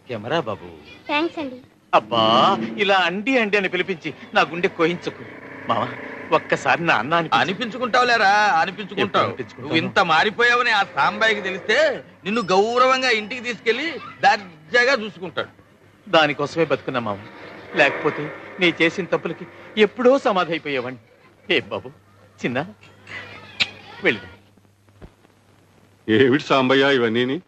Camera బాబు. Thanks అండి. అబ్బా, ఇలా అండి అండి అని పిలిపించి నా గుండె కోయించకు మావా. ఒక్కసారి నా అన్న అనిపించుకుంటావులేరా, అనిపించుకుంటావు. నువ్వు ఇంత మారిపోయావని ఆ సాంబాయికి తెలిస్తే నిన్ను గౌరవంగా ఇంటికి తీసుకెళ్లి దర్జాగా చూసుకుంటాడు. దానికోసమే బతుకున్నా మావ. లేకపోతే నీ చేసిన తప్పులకి ఎప్పుడో సమాధి అయిపోయేవాడిని. ఏ బాబు చిన్న వెళ్ళి. ఏమిటి సాంబయ్య ఇవన్నీ?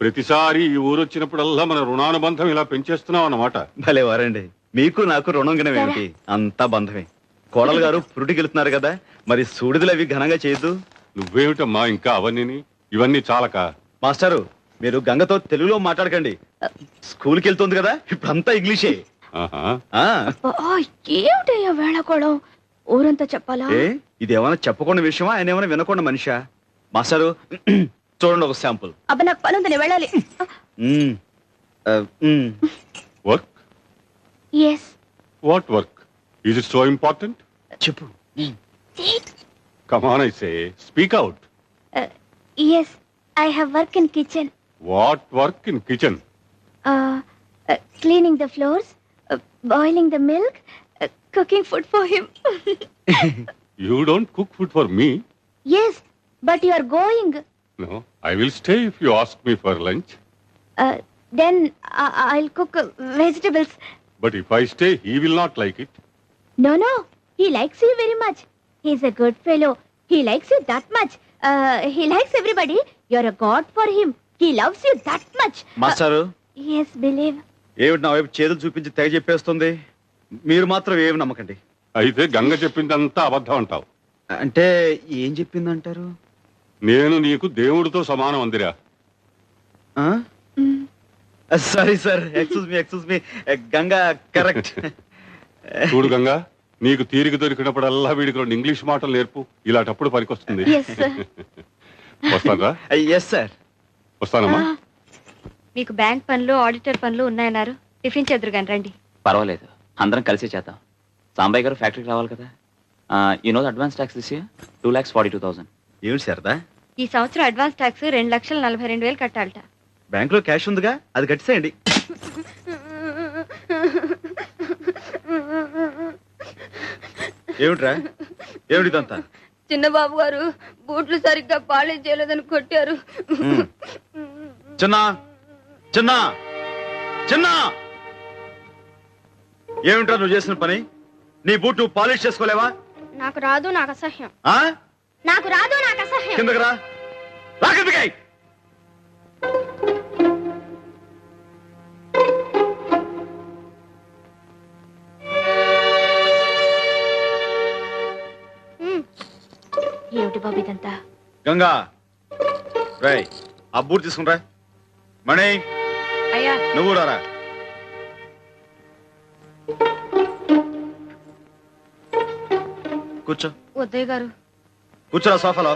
ప్రతిసారి ఈ ఊరు వచ్చినప్పుడల్లా మన రుణానుబంధం ఇలా పెంచేస్తున్నావు అన్నమాట. భలే వారండి, మీకు నాకు రుణం గినవేమిటి? అంతా బంధమే. కోడలు గారు పురుటికెళ్తున్నారు కదా, మరి సూడిదలు అవి ఘనంగా చేయొద్దు. నువ్వేమిటమ్మా ఇంకా అవన్నీ? ఇవన్నీ చాలక. మాస్టారు, మీరు గంగతో తెలుగులో మాట్లాడకండి. స్కూల్కి వెళ్తుంది కదా, ఇప్పుడంతా ఇంగ్లీషే. ఆహా. ఆ, ఏమిటయ్యా వేళకోళం? ఊరంతా చెప్పాలా? ఏ ఇది ఏమైనా చెప్పకుండా విషయమా, ఆయన ఏమైనా వినకుండా మనిషా? మాస్టారు చూడండి ఒక శాంపుల్. అబ్బా నాకు పని ఉంది, నేను వెళ్ళాలి. Work? Yes. What work? Is it so important? చెప్పు. Come on, I say, speak out. Yes, I have work in kitchen. What work in kitchen? Cleaning the floors, boiling the milk, cooking food for him. You don't cook food for me? Yes, but you are going. No, I will stay if you ask me for lunch. Then I'll cook vegetables. But if I stay, he will not like it. No, he likes you very much. He's a good fellow. He likes you that much. He likes everybody. You're a god for him. He loves you that much. మాస్టారు, Yes, believe. ఏమిటి నా వైపు చేతులు చూపించి తెగ చెప్పేస్తుంది? మీరు మాత్రం ఏమి నమ్మకండి. అయితే గంగ చెప్పిందంతా అబద్ధం అంటావు. అంటే ఏం చెప్పిందంటారు? నేను నీకు దేవుడితో సమానం అందిరా. Sorry sir, excuse me. Ganga correct. చూడు గంగా, నీకు తీరిక దొరికినప్పుడల్లా వీడికి 2 ఇంగ్లీష్ మాటలు నేర్పు. ఇలాంటప్పుడు పనికొస్తుంది. Yes, sir. వస్తానరా? Yes sir. వస్తానమ్మా. మీకు బ్యాంక్ పనులు, ఆడిటర్ పనులు ఉన్నాయన్నారు. టిఫిన్ చేద్దరు కానీ రండి. పర్వాలేదు, అందరం కలిసి చేద్దాం. సాంబయ్య గారు ఫ్యాక్టరీకి రావాలి కదా. You know advance tax this year 2,42,000. ఏమిటి శారదా? ఈ సంవత్సరం అడ్వాన్స్ ట్యాక్స్ 2,42,000 కట్టాలట. బ్యాంకులో క్యాష్ ఉందిగా, అది కట్టేసేయండి. ఏమిట్రా, ఏమిటిదంతా? చిన్నబాబు గారు బూట్లు సరిగ్గా పాలిష్ చేయలేదని కొట్టారు. చిన్నా చిన్నా చిన్నా, ఏమిట్రా నువ్వు చేసిన పని? నీ బూట్ నువ్వు పాలిష్ చేసుకోలేవా? నాకు రాదు, నాకు అసహ్యం. ఆ? నాకు రాదు, నాకు అసహ్యం. కిందకి రా, రా కిందకి. ఏమిటి బాబు ఇదంతా? గంగా, రై ఆ బూట్ తీసుకునిరా. మణి, అయ్యా నువ్వు రారా. కూర్చో. ఉదయ్ గారు. కూర్చోరా సోఫాలో.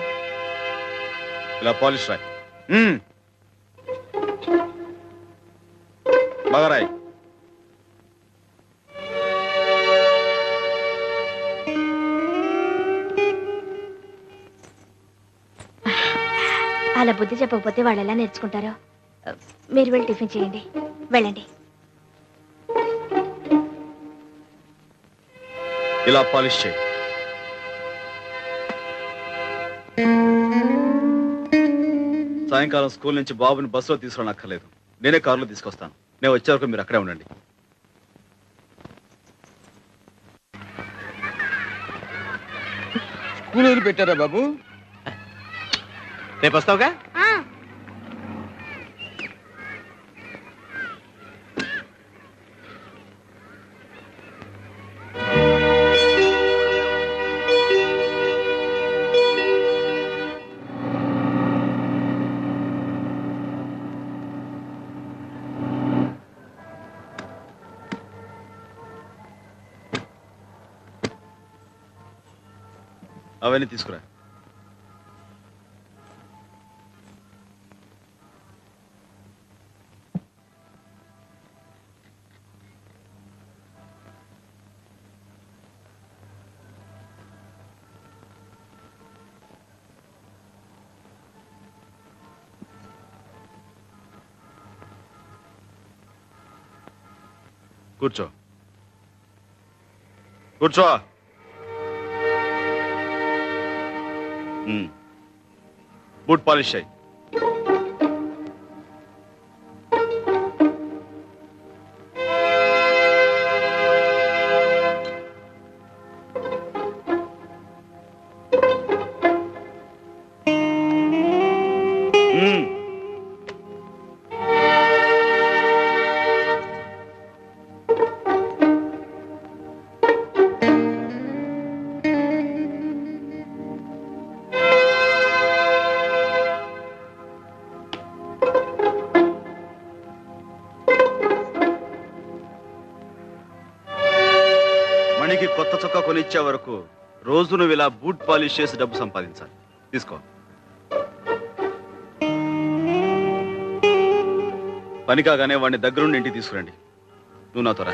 ఇలా పాలిష్ రాయ్. బాగా రాయ్. అలా బుద్ధి చెప్పకపోతే వాళ్ళు ఎలా నేర్చుకుంటారో. మీరు వెళ్ళి టిఫిన్ చేయండి, వెళ్ళండి. ఇలా పాలిష్ చేయి. సాయంకాలం స్కూల్ నుంచి బాబుని బస్సులో తీసుకురానక్కర్లేదు, నేనే కారులో తీసుకొస్తాను. నేను వచ్చే వరకు మీరు అక్కడే ఉండండి. స్కూల్ పెట్టారా బాబు? రేపు వస్తావుగా? అవన్నీ తీసుకురా. కూర్చో కూర్చో. బూట్ పాలిష్ అయ్యి. మణికి కొత్త చొక్కా కొనిచ్చే వరకు రోజు నువ్వు ఇలా బూట్ పాలిష్ చేసి డబ్బు సంపాదించాలి. తీసుకో. పని కాగానే వాడిని దగ్గరుండి ఇంటికి తీసుకురండి. నువ్వు నాతో రా.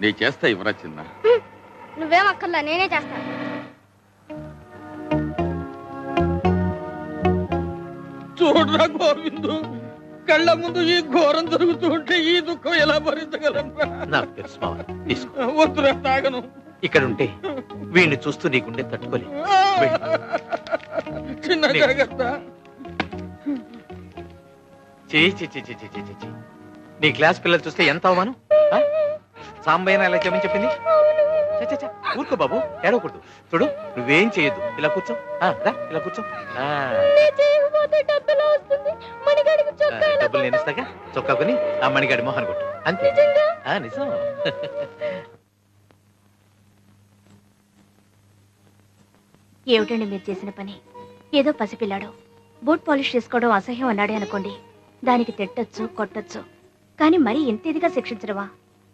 నీ చేస్తా ఇవ్వరా చిన్న. నువ్వేం అక్కర్లా, నేనే చేస్తాను. చూడరా గోవిందు, కళ్ళ ముందు ఈ ఘోరం జరుగుతూ ఉంటే ఈ దుఃఖం ఎలా భరించగలరా? నాకు తెలుసు మావ, తీసుకో. వద్దురా, తాగను. ఇక్కడ ఉంటే వీడిని చూస్తూ నీకుండే తట్టుకోలే. చిన్న జాగ్రత్త. నీ క్లాస్ పిల్లలు చూస్తే ఎంత అవమానం. సాంబయ్యన ఎలా చెప్పని చెప్పింది. ఊరుకో బాబు, ఏడవకూడదు. చూడు, నువ్వేం చేయొద్దు. ఇలా కూర్చో. రా, ఇలా కూర్చో. డబ్బులు నేను ఇస్తాగా. చొక్కా కొని ఆ మణిగాడి మొహన్ కొట్టు. అంతే. నిజం. ఏమిటండి మీరు చేసిన పని? ఏదో పసిపిల్లాడు బూట్ పాలిష్ చేసుకోవడం అసహ్యం అన్నాడే అనుకోండి, దానికి తిట్టొచ్చు, కొట్టొచ్చు. కానీ మరీ ఇంత ఇదిగా శిక్షించడమా?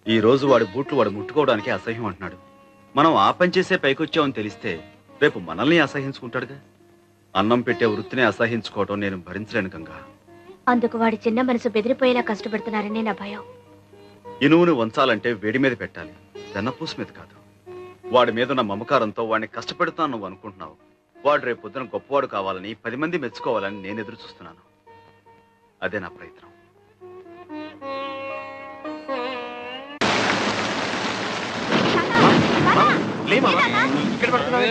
ఈ రోజు వాడి బూట్లు వాడు ముట్టుకోవడానికి అసహ్యం అంటున్నాడు. మనం ఆ పని చేసే పైకొచ్చామని తెలిస్తే రేపు మనల్ని అసహించుకుంటాడుగా. అన్నం పెట్టే వృత్తిని అసహించుకోవటం నేను భరించలేను గంగా. అందుకు వాడి చిన్న మనసు బెదిరిపోయేలా కష్టపెడుతున్నారని నా భయం. ఇనువును వంచాలంటే వేడి మీద పెట్టాలి, వెన్నపూస మీద కాదు. వాడి మీద ఉన్న మమకారంతో వాడిని కష్టపెడుతాను నువ్వు అనుకుంటున్నావు. వాడు రేపు పొద్దున గొప్పవాడు కావాలని 10 మంది మెచ్చుకోవాలని నేను ఎదురు చూస్తున్నాను. అదే నా ప్రయత్నం. ఇక్కడ పడుతున్నావు.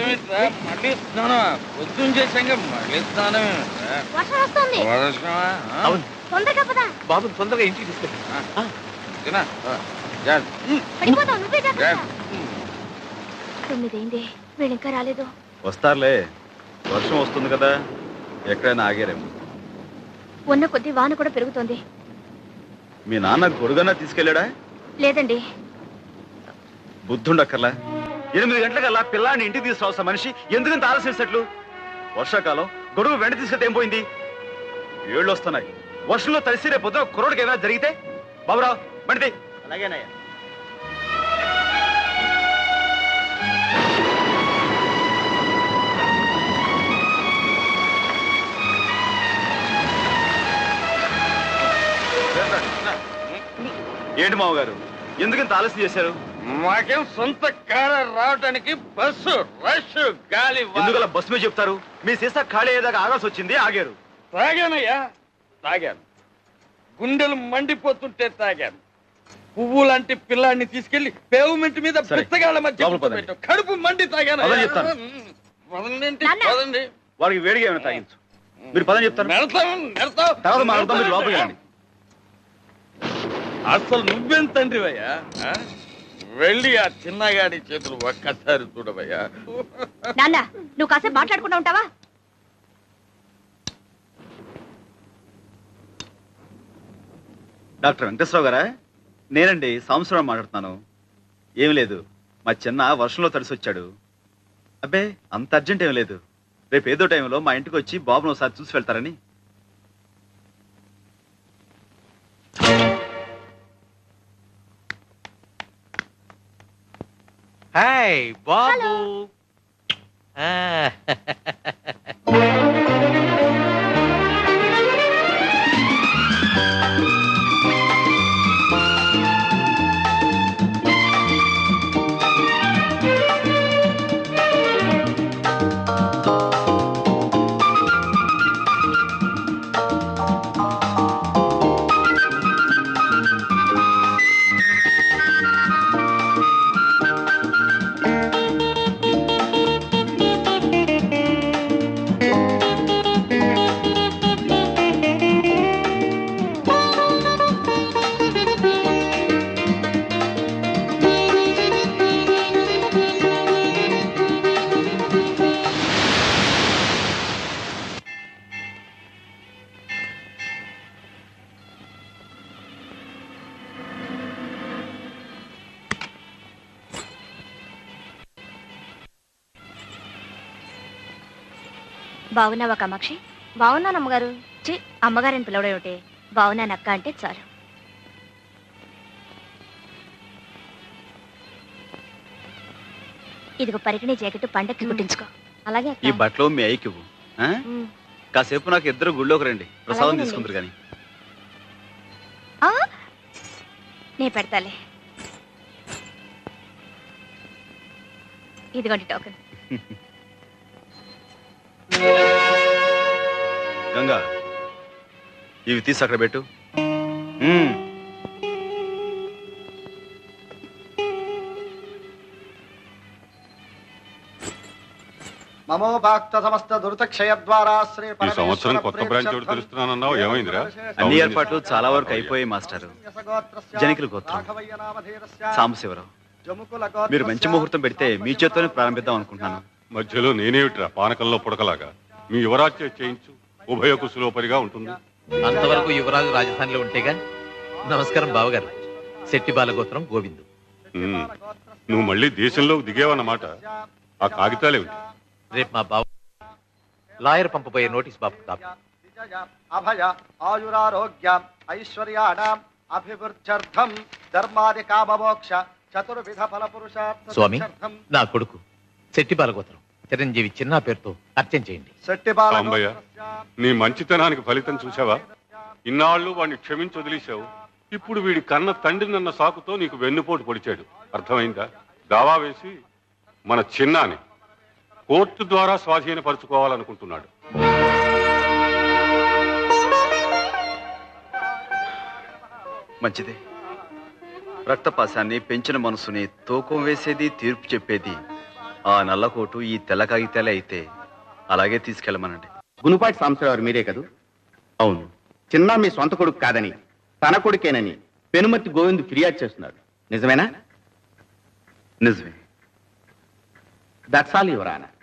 మళ్ళీ స్నానం పొద్దున్న చేశాక మళ్ళీ స్నానం. అవును బాబు, తొందరగా ఇంటికి తీసుకెళ్ళి. తొమ్మిదైంది, వీళ్ళు ఇంకా రాలేదు. వస్తారులే, వర్షం వస్తుంది కదా, ఎక్కడైనా ఆగారేమో. ఉన్న కొద్ది వాన కూడా పెరుగుతోంది. మీ నాన్న గొడుగన్నా తీసుకెళ్ళాడా? లేదండి. బుద్ధుండక్కర్లా. 8 గంటలకల్లా పిల్లాన్ని ఇంటికి తీసుకురావాల్సిన మనిషి ఎందుకంత ఆలస్యం చేసేట్లు? వర్షాకాలం గొడుగు వెంట తీసుకెళ్తే ఏం పోయింది? ఏళ్ళు వస్తున్నాయి. వర్షంలో తడిసి రేపు పొద్దున కుర్రోడికి ఏమైనా జరిగితే? బాబురావు బండిది. అలాగేనయ్యా. ఏంటి మామగారు, ఎందుకంత ఆలస్యం చేశారు? మాకేం సొంత కారు రావడానికి బస్సు రష్ గాలి. ఎందుకలా బస్సు మీద చెప్తారు? మీ సీసా ఖాళీ అయ్యేదాకా ఆగాల్సి వచ్చింది, ఆగారు. తాగానయ్యా, తాగాను. గుండెలు మండిపోతుంటే తాగాను. పువ్వు లాంటి పిల్లాన్ని తీసుకెళ్లి పేవ్మెంట్ మీద పిచ్చగాళ్ళ మధ్య పెట్టావు. కడుపు మండి తాగాను. పదండి. వాడికి వేడిగా ఏమైనా తాగించు. మీరు పదని చెప్తారు. తర్వాత మాట్లాడతాం, మీరు లోపలికి వెళ్ళండి. అసలు నువ్వేం తండ్రివయ్యా? వెళ్ళి ఆ చిన్నగాడి చేతులు ఒక్కసారి చూడవయ్యా. నాన్న, నువ్వు కాసేపు మాట్లాడుకుంటా ఉంటావా? డాక్టర్ వెంకటేశ్వరరావు గారా? నేనండి, సాంబశివరావు మాట్లాడుతున్నాను. ఏమి లేదు, మా చిన్న వర్షంలో తడిసి వచ్చాడు. అబ్బే, అంత అర్జెంట్ ఏం లేదు. రేపు ఏదో టైంలో మా ఇంటికి వచ్చి బాబును ఒకసారి చూసి వెళ్తారని. హాయ్ బాబు. బాగున్నావా కామాక్షి? బాగున్నాను అమ్మగారు. చి, అమ్మగారిని పిలవడం ఏమిటి? బాగున్నాను అక్క అంటే చాలు. ఇదిగో పరికిణీ జాకెట్ పండక్కి కుట్టించుకో. అలాగే ఈ బట్టలు మీ అయ్యకి ఇవ్వు. కాసేపు నాకు ఇద్దరు గుళ్ళోకి రండి, ప్రసాదం తీసుకుందరు కానీ. నే పెడతాలే. ఇదిగోండి టోకెన్. గంగా, ఇవి తీసి అక్కడ పెట్టు. మమో భక్త సమస్త దురితక్షయ ద్వారా శ్రీ ఈ సంవత్సరం కొత్త బ్రాంచ్ ఒకటి తెలుస్తున్నానన్నావు, ఏమైందిరా? అన్ని ఏర్పాట్లు చాలా వరకు అయిపోయాయి మాస్టర్. జనికుల గోత్రం సాంబశివరావు, మీరు మంచి ముహూర్తం పెడితే మీ చేత్తోనే ప్రారంభిద్దాం అనుకుంటున్నాను. మధ్యలో నేనేమిట్రా పానకంలో పుడకలాగా? మీ యువరాజ్య చేయించు, ఉభయ కుశలోపరిగా ఉంటుంది. అంతవరకు యువరాజు రాజధానిలో ఉంటేగా. నమస్కారం బావగారు. శెట్టి బాలగోత్రం గోవిందు. నువ్వు మళ్ళీ దేశంలోకి దిగేవన్నమాట. ఆ కాగితాలేమిటి? రేపు మా బావ లాయర్ పంపబోయే నోటీస్ బాబు కాపీ. అభయ ఆయురారోగ్య ఐశ్వర్యాణం అభివృద్ధ్యర్థం ధర్మాది కామమోక్ష చతుర్విధ ఫల పురుషార్థ. స్వామి, నా కొడుకు శెట్టి బాలగోత్రం చిరంజీవి చిన్న పేరుతో అర్చన చేయండి. సాంబయ్య, నీ మంచితనానికి ఫలితం చూసావా? ఇన్నాళ్ళు వాడిని క్షమించి వదిలేశావు. ఇప్పుడు వీడి కన్న తండ్రినన్న సాకుతో నీకు వెన్నుపోటు పొడిచాడు. అర్థమైందా? దావా వేసి మన చిన్నాని కోర్టు ద్వారా స్వాధీనపరుచుకోవాలనుకుంటున్నాడు. మంచిది. రక్తపాశాన్ని పెంచిన మనసుని తూకం వేసేది, తీర్పు చెప్పేది ఆ నల్లకోటు, ఈ తెల్ల కాగితాలే అయితే అలాగే తీసుకెళ్ళమనండి. గునుపాటి సాంబశివరావు మీరే కదూ? అవును. చిన్న మీ సొంత కొడుకు కాదని, తన కొడుకేనని పెనుమతి గోవింద్ ఫిర్యాదు చేస్తున్నాడు. నిజమేనా? నిజమే. That's all your honour.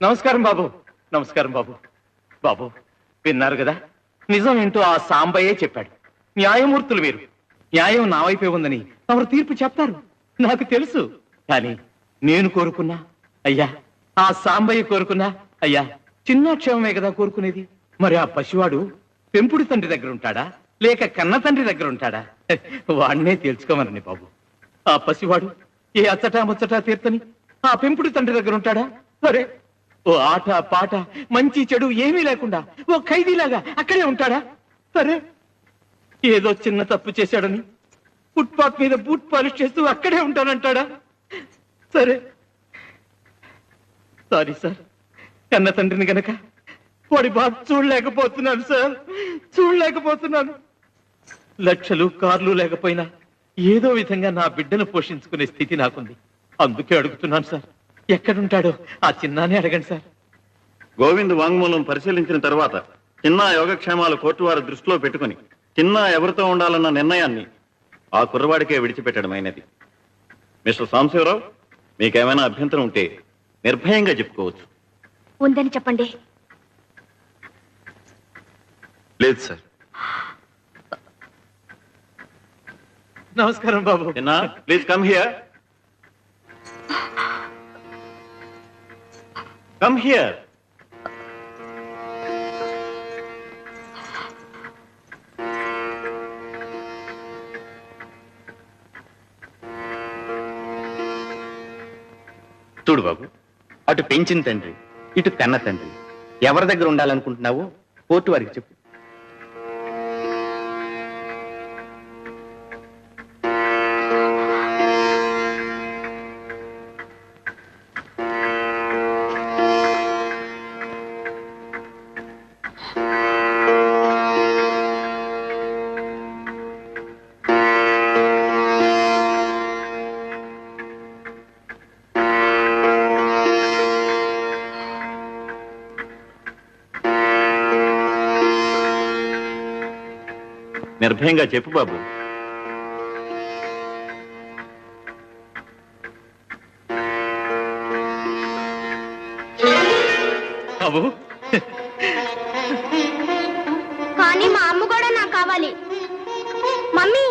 నమస్కారం బాబు. నమస్కారం బాబు. బాబు, విన్నారు కదా, నిజం ఏంటో ఆ సాంబయ్యే చెప్పాడు. న్యాయమూర్తులు వీరు. న్యాయం నా వైపే ఉందని తమరు తీర్పు చెప్తారు, నాకు తెలుసు. కానీ నేను కోరుకున్నా అయ్యా, ఆ సాంబయ్య కోరుకున్నా అయ్యా, చిన్న క్షేమమే కదా కోరుకునేది. మరి ఆ పసివాడు పెంపుడు తండ్రి దగ్గర ఉంటాడా, లేక కన్న తండ్రి దగ్గర ఉంటాడా? వాడినే తెలుసుకోమనండి బాబు. ఆ పసివాడు ఏ అచ్చటా ముచ్చటా తీర్తని ఆ పెంపుడు తండ్రి దగ్గర ఉంటాడా? సరే, ఓ ఆట పాట మంచి చెడు ఏమీ లేకుండా ఓ ఖైదీలాగా అక్కడే ఉంటాడా? సరే, ఏదో చిన్న తప్పు చేశాడని ఫుట్పాత్ మీద బూట్ పాలిష్ చేస్తూ అక్కడే ఉంటానంటాడా? సరే, సారీ సార్, కన్న తండ్రిని గనక వాడి బాధ చూడలేకపోతున్నాను సార్, చూడలేకపోతున్నాను. లక్షలు కార్లు లేకపోయినా ఏదో విధంగా నా బిడ్డను పోషించుకునే స్థితి నాకుంది. అందుకే అడుగుతున్నాను సార్, ఎక్కడుంటాడో ఆ చిన్నానే అడగండి సార్. గోవింద్ వాంగ్మూలం పరిశీలించిన తర్వాత చిన్న యోగక్షేమాలు కోర్టు వారి దృష్టిలో పెట్టుకుని చిన్న ఎవరితో ఉండాలన్న నిర్ణయాన్ని ఆ కుర్రవాడికే విడిచిపెట్టడమైనది. మిస్టర్ సాంబశివరావు, మీకేమైనా అభ్యంతరం ఉంటే నిర్భయంగా చెప్పుకోవచ్చు. ఉందని చెప్పండి. లేదు సార్. నమస్కారం బాబు. చిన్న, please come here. Come here. చూడు బాబు, అటు పెంచిన తండ్రి, ఇటు కన్న తండ్రి, ఎవరి దగ్గర ఉండాలనుకుంటున్నావో కోర్టు వారికి చెప్పు. నిర్భయంగా చెప్పు బాబు. బాబు, కానీ మా అమ్మ కూడా నాకు కావాలి. మమ్మీ,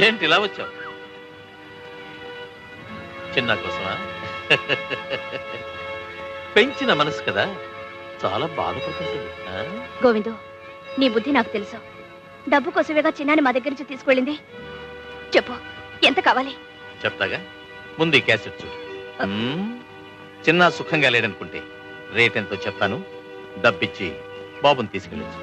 ఏంటి ఇలా వచ్చావు? చిన్న కోసమా? పెంచిన మనసు కదా, చాలా బాధపడుతుంటుంది. గోవిందు, నీ బుద్ధి నాకు తెలుసు. డబ్బు కోసమేగా చిన్నాని మా దగ్గర నుంచి తీసుకెళ్ళింది. చెప్పు, ఎంత కావాలి? చెప్తాగా, ముందు ఈ క్యాసెట్ చూడు. చిన్న సుఖంగా లేదనుకుంటే రేట్ ఎంతో చెప్తాను, డబ్బిచ్చి బాబుని తీసుకెళ్ళచ్చు.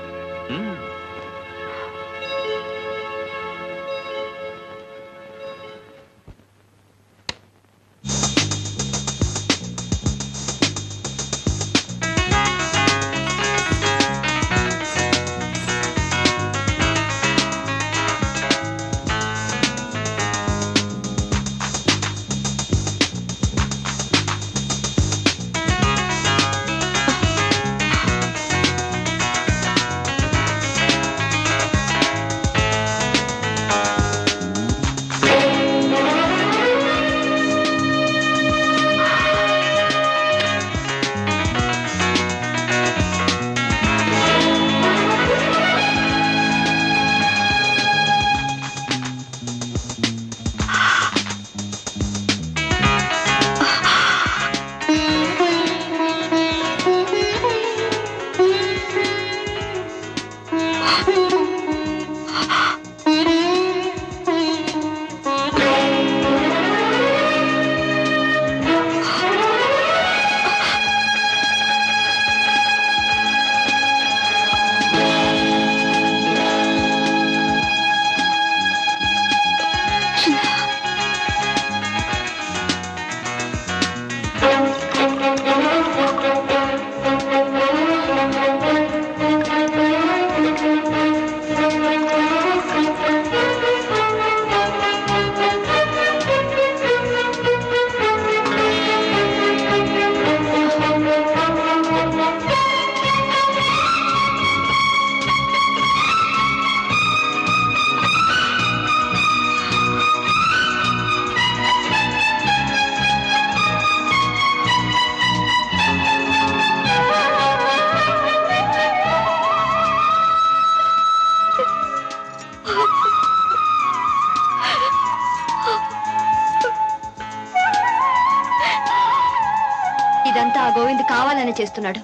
ఇదంతా ఆ గోవింద్ కావాలని చేస్తున్నాడు.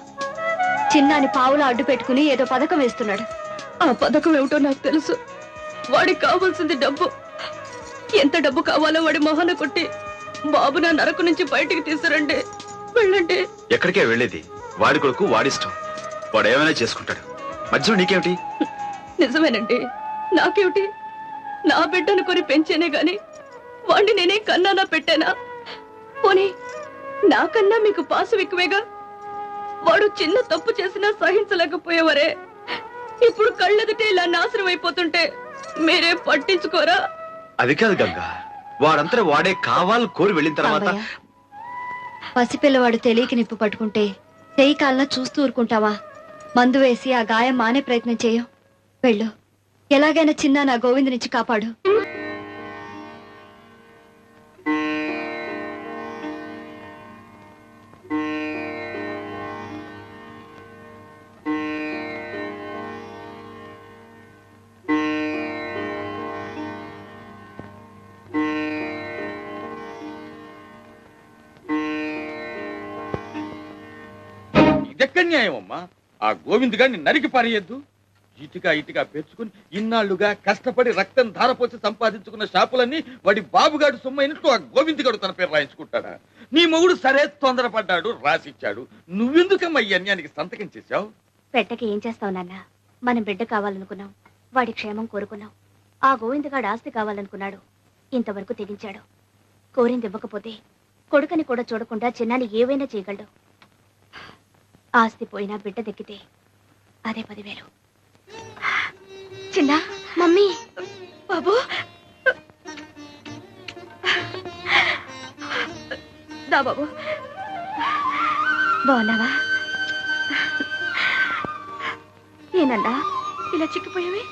చిన్నాని పావులా అడ్డు పెట్టుకుని ఏదో పథకం వేస్తున్నాడు. ఆ పథకం ఏమిటో నాకు తెలుసు. వాడికి కావాల్సింది డబ్బు. ఎంత డబ్బు కావాలో వాడి మొహన కొట్టి బాబు నా నరకు నుంచి బయటికి తీసుకురండి. వెళ్ళండి. ఎక్కడికే వెళ్ళేది? వాడి కొడుకు వాడిష్టం, వాడు ఏమైనా చేసుకుంటాడు. మధ్యలో నీకేమిటి? నిజమేనండి, నాకేమిటి? నా బిడ్డను కొని పెంచేనే గాని వాడిని నేనే కన్నానా పెట్టానా? పోనీ నాకన్నా మీకు పాసు ఎక్కువేగా. వాడు చిన్న తప్పు చేసినా సహించలేకపోయేవారే. ఇప్పుడు కళ్ళెదుటే ఇలా నాశనం అయిపోతుంటే మీరే పట్టించుకోరా? అది కాదు గంగా, వాడంతా వాడే కావాలి కోరి వెళ్ళిన తర్వాత పసిపిల్లవాడు తెలియక నిప్పు పట్టుకుంటే చెయ్యి కాలన చూస్తూ ఊరుకుంటావా? మందు వేసి ఆ గాయం మానే ప్రయత్నం చేయం. వెళ్ళు, ఎలాగైనా చిన్న నా గోవింద్ నుంచి కాపాడు. ఇదెక్కడ న్యాయం అమ్మా? ఆ గోవింద్ గారిని నరికి పారేయద్దు. ఇటుగా పెంచుకుని ఇన్నాళ్లుగా కష్టపడి రక్తం ధారపోసి సంపాదించుకున్న షాపులన్నీ వాడి బాబుగాడు సొమ్మైనట్టు ఆ గోవింద్ గారు తన పేరు రాయించుకుంటాడా? నీ మొగుడు సరే తొందరపడ్డాడు, రాసిచ్చాడు. నువ్వెందుకమ్మా ఈ అన్యానికి సంతకం చేశావు? పెట్టకి ఏం చేస్తావు నాన్న? మనం బిడ్డ కావాలనుకున్నాం, వాడి క్షేమం కోరుకున్నాం. ఆ గోవిందగాడు ఆస్తి కావాలనుకున్నాడు, ఇంతవరకు తెగించాడు. కోరింది ఇవ్వకపోతే కొడుకని కూడా చూడకుండా చిన్నాని ఏవైనా చేయగలడు. ఆస్తి పోయినా బిడ్డ దక్కితే అదే 10,000. చిన్న మమ్మీ, బాబు, దా బాబు. బాగున్నావా? ఏనన్నా ఇలా చిక్కిపోయావే?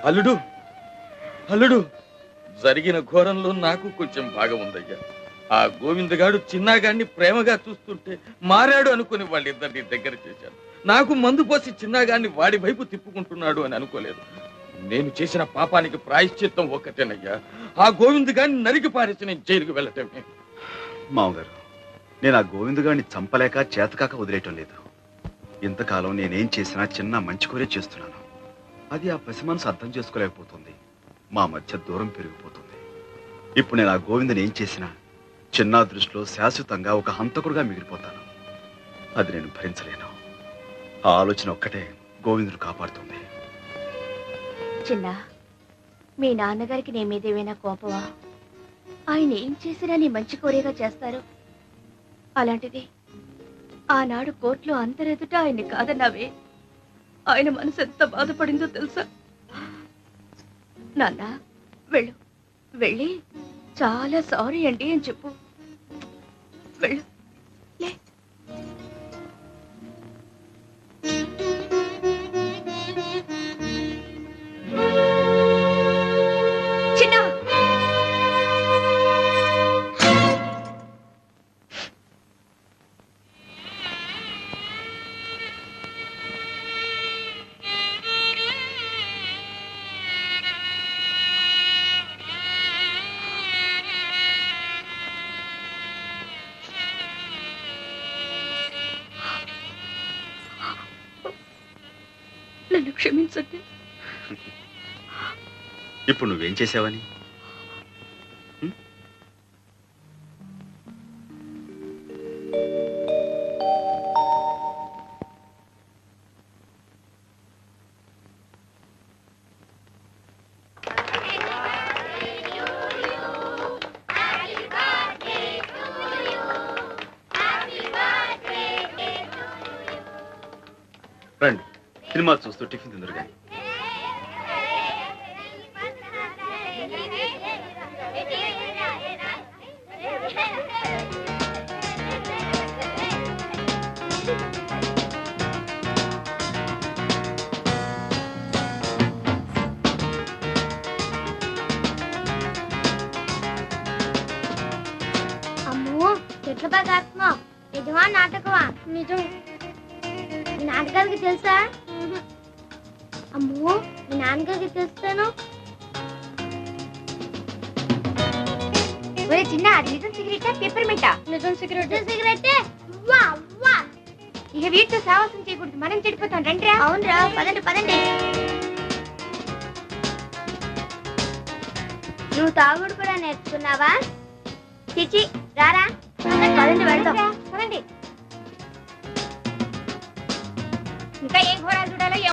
అల్లుడు, అల్లుడు, జరిగిన ఘోరంలో నాకు కొంచెం భాగం ఉందయ్యా. ఆ గోవిందగాడు చిన్నగాడిని ప్రేమగా చూస్తుంటే మారాడు అనుకుని వాళ్ళిద్దరిని దగ్గర చేశాను. నాకు మందు పోసి చిన్నగాన్ని వాడి వైపు తిప్పుకుంటున్నాడు అని అనుకోలేదు. నేను చేసిన పాపానికి ప్రాయశ్చిత్తం ఒక్కటేనయ్యా, ఆ గోవింద్ గారిని నరికి పారేసి నేను జైలుకి వెళ్ళటమే. మామగారు, నేను ఆ గోవింద్ గారిని చంపలేక చేతకాక వదిలేయటం లేదు. ఇంతకాలం నేనేం చేసినా చిన్న మంచి కోరే చేస్తున్నాను. అది ఆ పసి మనసు అర్థం చేసుకోలేకపోతుంది. మా మధ్య దూరం పెరిగిపోతుంది. ఇప్పుడు నేను ఆ గోవిందని ఏం చేసినా చిన్న దృష్టిలో శాశ్వతంగా ఒక హంతకుడుగా మిగిలిపోతాను. అది నేను భరించలేను. ఆ ఆలోచన ఒక్కటే గోవిందుడు కాపాడుతుంది. చిన్న, మీ నాన్నగారికి నీ మీద ఏమైనా కోపమా? ఆయన ఏం చేసినా నీ మంచి కోరేగా చేస్తారు. అలాంటిది ఆనాడు కోర్టులో అందరెదుట ఆయన్ని కాదన్నావే. ఆయన మనసు ఎంత బాధపడిందో తెలుసా? నాన్న, వెళ్ళు, వెళ్ళి చాలా సారీ అండి అని చెప్పు. వెళ్ళు. లే. చిన్న, నన్ను క్షమించండి. ఇప్పుడు నువ్వేం చేసావని? రండి, సినిమా చూస్తూ టిఫిన్ తిందురు కానీ. అమ్మో, చెట్ల బాగా ఆడుతున్నావు. నిజమా నాటకమా? నిజం. మీ నాన్నగారికి తెలుసా? అమ్మో, మీ నాన్నగారికి తెలుస్తాను. ఒరే చిన్న, అది నిజం సిగరెట్టా పెప్పర్మెంటా? నిజం సిగరెట్. సిగరెట్టే. వా వా. ఇక వీటితో సావాసం చేయకూడదు, మనం చెడిపోతాం. రండి రా. అవునరా, పదండి పదండి. నువ్వు తాగుడు కూడా నేర్చుకున్నావా? చిచి, రారా.